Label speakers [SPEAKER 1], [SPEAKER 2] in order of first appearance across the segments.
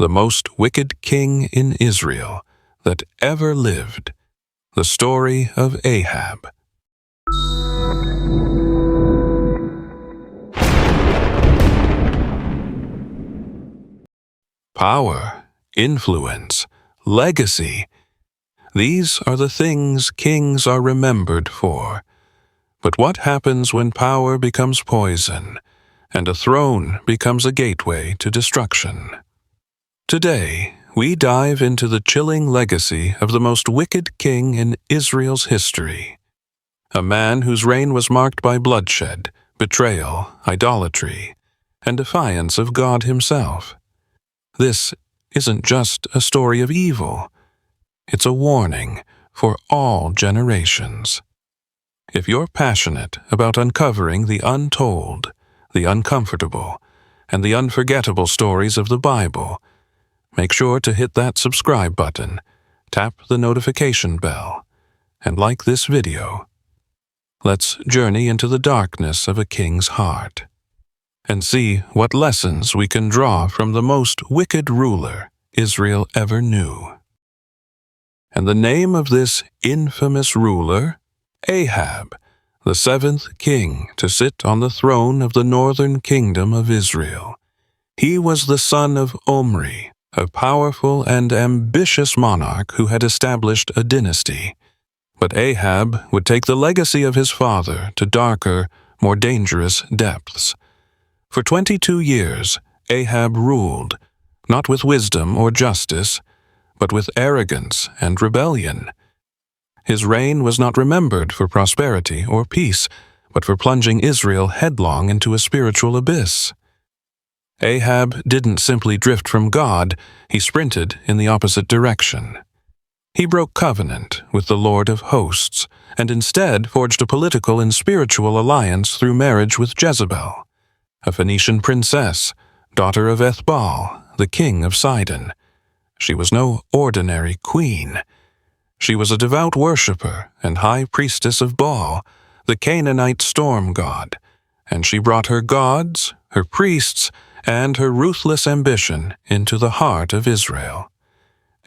[SPEAKER 1] the most wicked king in Israel that ever lived, the story of Ahab. Power, influence, legacy. These are the things kings are remembered for. But what happens when power becomes poison, and a throne becomes a gateway to destruction? Today, we dive into the chilling legacy of the most wicked king in Israel's history. A man whose reign was marked by bloodshed, betrayal, idolatry, and defiance of God himself. This isn't just a story of evil. It's a warning for all generations. If you're passionate about uncovering the untold, the uncomfortable, and the unforgettable stories of the Bible, make sure to hit that subscribe button, tap the notification bell, and like this video. Let's journey into the darkness of a king's heart and see what lessons we can draw from the most wicked ruler Israel ever knew. And the name of this infamous ruler? Ahab, the seventh king to sit on the throne of the northern kingdom of Israel. He was the son of Omri, a powerful and ambitious monarch who had established a dynasty. But Ahab would take the legacy of his father to darker, more dangerous depths. For 22 years, Ahab ruled, not with wisdom or justice, but with arrogance and rebellion. His reign was not remembered for prosperity or peace, but for plunging Israel headlong into a spiritual abyss. Ahab didn't simply drift from God, he sprinted in the opposite direction. He broke covenant with the Lord of hosts, and instead forged a political and spiritual alliance through marriage with Jezebel, a Phoenician princess, daughter of Ethbaal, the king of Sidon. She was no ordinary queen. She was a devout worshipper and high priestess of Baal, the Canaanite storm god, and she brought her gods, her priests, and her ruthless ambition into the heart of Israel.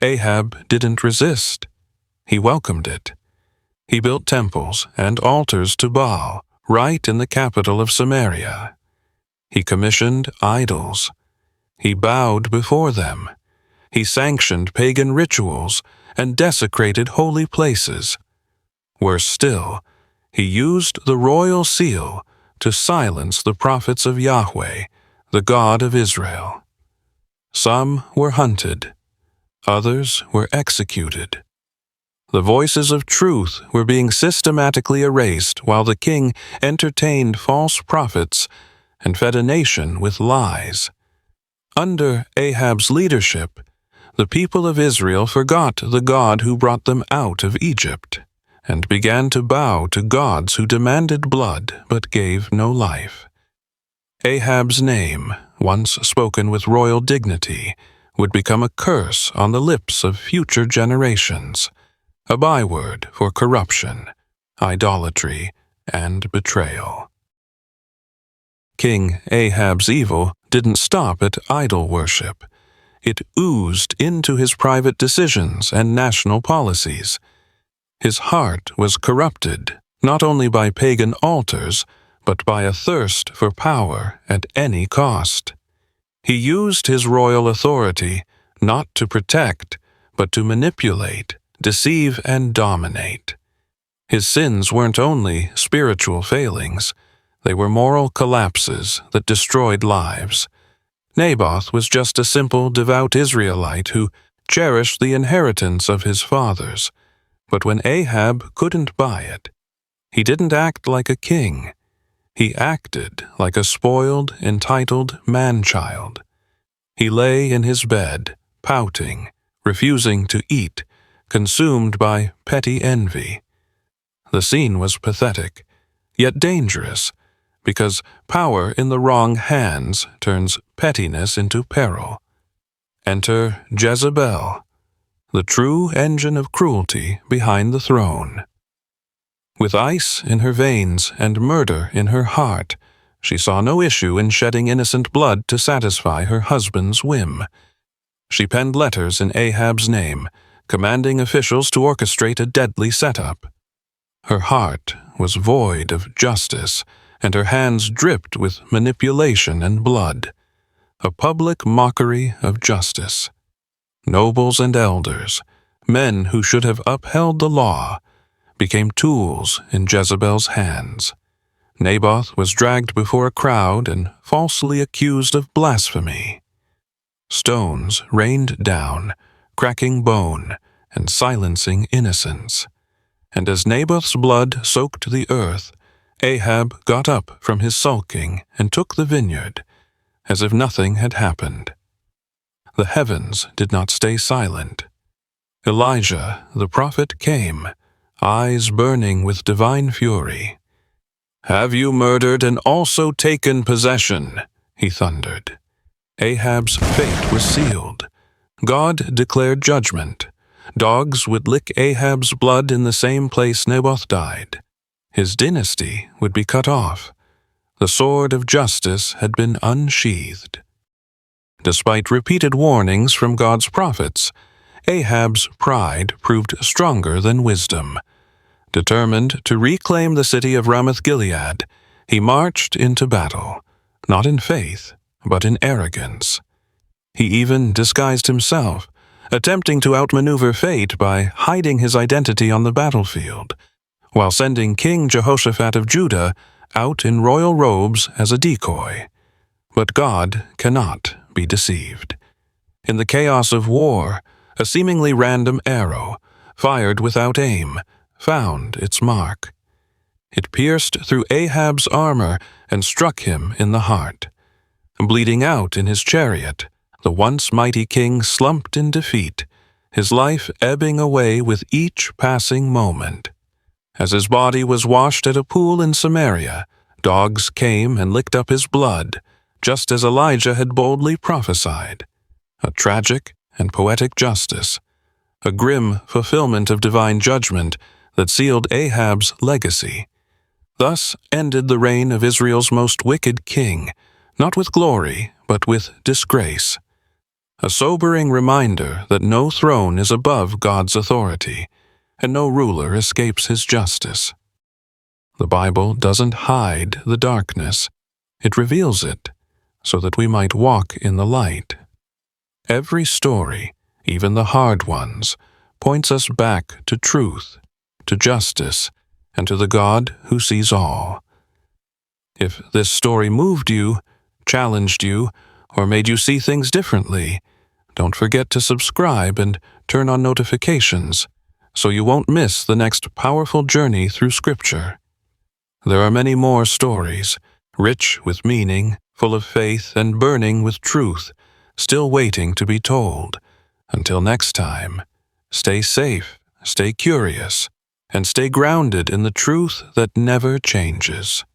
[SPEAKER 1] Ahab didn't resist. He welcomed it. He built temples and altars to Baal right in the capital of Samaria. He commissioned idols. He bowed before them. He sanctioned pagan rituals and desecrated holy places. Worse still, he used the royal seal to silence the prophets of Yahweh, the God of Israel. Some were hunted. Others were executed. The voices of truth were being systematically erased while the king entertained false prophets and fed a nation with lies. Under Ahab's leadership, the people of Israel forgot the God who brought them out of Egypt, and began to bow to gods who demanded blood but gave no life. Ahab's name, once spoken with royal dignity, would become a curse on the lips of future generations, a byword for corruption, idolatry, and betrayal. King Ahab's evil didn't stop at idol worship. It oozed into his private decisions and national policies. His heart was corrupted, not only by pagan altars, but by a thirst for power at any cost. He used his royal authority not to protect, but to manipulate, deceive, and dominate. His sins weren't only spiritual failings, they were moral collapses that destroyed lives. Naboth was just a simple, devout Israelite who cherished the inheritance of his fathers. But when Ahab couldn't buy it, he didn't act like a king. He acted like a spoiled, entitled man-child. He lay in his bed, pouting, refusing to eat, consumed by petty envy. The scene was pathetic, yet dangerous, because power in the wrong hands turns pettiness into peril. Enter Jezebel, the true engine of cruelty behind the throne. With ice in her veins and murder in her heart, she saw no issue in shedding innocent blood to satisfy her husband's whim. She penned letters in Ahab's name, commanding officials to orchestrate a deadly setup. Her heart was void of justice, and her hands dripped with manipulation and blood. A public mockery of justice. Nobles and elders, men who should have upheld the law, became tools in Jezebel's hands. Naboth was dragged before a crowd and falsely accused of blasphemy. Stones rained down, cracking bone and silencing innocence. And as Naboth's blood soaked the earth, Ahab got up from his sulking and took the vineyard, as if nothing had happened. The heavens did not stay silent. Elijah, the prophet, came, eyes burning with divine fury. "Have you murdered and also taken possession?" he thundered. Ahab's fate was sealed. God declared judgment. Dogs would lick Ahab's blood in the same place Naboth died. His dynasty would be cut off. The sword of justice had been unsheathed. Despite repeated warnings from God's prophets, Ahab's pride proved stronger than wisdom. Determined to reclaim the city of Ramoth-Gilead, he marched into battle, not in faith, but in arrogance. He even disguised himself, attempting to outmaneuver fate by hiding his identity on the battlefield, while sending King Jehoshaphat of Judah out in royal robes as a decoy. But God cannot be deceived. In the chaos of war, a seemingly random arrow, fired without aim, found its mark. It pierced through Ahab's armor and struck him in the heart. Bleeding out in his chariot, the once mighty king slumped in defeat, his life ebbing away with each passing moment. As his body was washed at a pool in Samaria, dogs came and licked up his blood, just as Elijah had boldly prophesied. A tragic and poetic justice, a grim fulfillment of divine judgment that sealed Ahab's legacy. Thus ended the reign of Israel's most wicked king, not with glory, but with disgrace. A sobering reminder that no throne is above God's authority, and no ruler escapes his justice. The Bible doesn't hide the darkness, it reveals it, so that we might walk in the light. Every story, even the hard ones, points us back to truth, to justice, and to the God who sees all. If this story moved you, challenged you, or made you see things differently, don't forget to subscribe and turn on notifications so you won't miss the next powerful journey through Scripture. There are many more stories, rich with meaning, full of faith, and burning with truth, still waiting to be told. Until next time, stay safe, stay curious, and stay grounded in the truth that never changes.